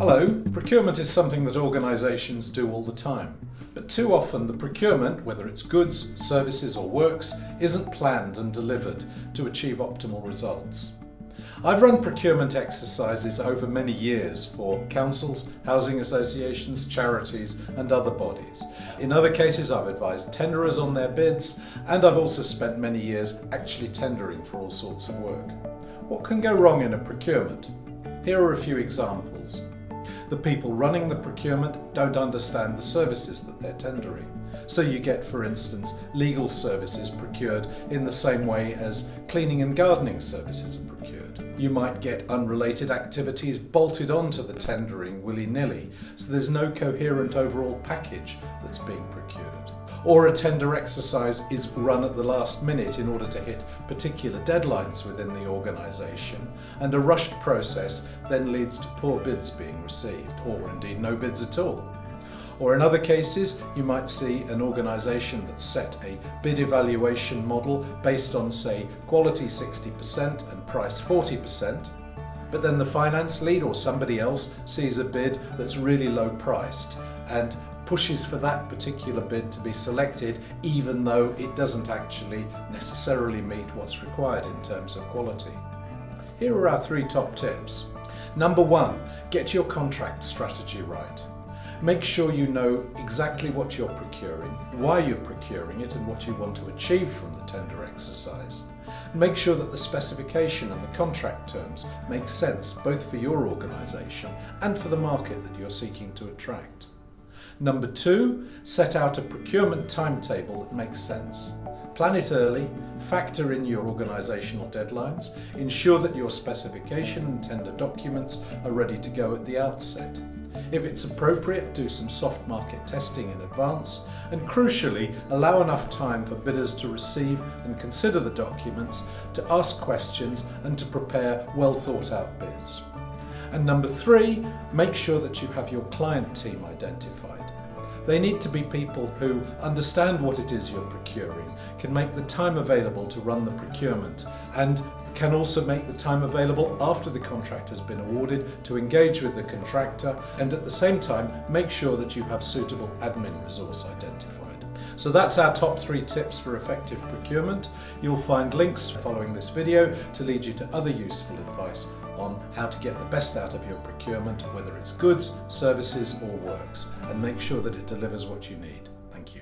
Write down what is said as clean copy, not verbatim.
Hello, procurement is something that organisations do all the time. But too often the procurement, whether it's goods, services or works, isn't planned and delivered to achieve optimal results. I've run procurement exercises over many years for councils, housing associations, charities and other bodies. In other cases I've advised tenderers on their bids, and I've also spent many years actually tendering for all sorts of work. What can go wrong in a procurement? Here are a few examples. The people running the procurement don't understand the services that they're tendering. So you get, for instance, legal services procured in the same way as cleaning and gardening services are procured. You might get unrelated activities bolted onto the tendering willy-nilly, so there's no coherent overall package that's being procured. Or a tender exercise is run at the last minute in order to hit particular deadlines within the organisation, and a rushed process then leads to poor bids being received, or indeed no bids at all. Or in other cases, you might see an organisation that's set a bid evaluation model based on, say, quality 60% and price 40%, but then the finance lead or somebody else sees a bid that's really low priced and pushes for that particular bid to be selected, even though it doesn't actually necessarily meet what's required in terms of quality. Here are our 3 top tips. Number 1, get your contract strategy right. Make sure you know exactly what you're procuring, why you're procuring it and what you want to achieve from the tender exercise. Make sure that the specification and the contract terms make sense both for your organisation and for the market that you're seeking to attract. Number 2, set out a procurement timetable that makes sense. Plan it early, factor in your organisational deadlines, ensure that your specification and tender documents are ready to go at the outset. If it's appropriate, do some soft market testing in advance, and crucially, allow enough time for bidders to receive and consider the documents, to ask questions and to prepare well thought out bids. And number 3, make sure that you have your client team identified. They need to be people who understand what it is you're procuring, can make the time available to run the procurement, and can also make the time available after the contract has been awarded to engage with the contractor, and at the same time make sure that you have suitable admin resource identified. So that's our top 3 tips for effective procurement. You'll find links following this video to lead you to other useful advice on how to get the best out of your procurement, whether it's goods, services or works, and make sure that it delivers what you need. Thank you.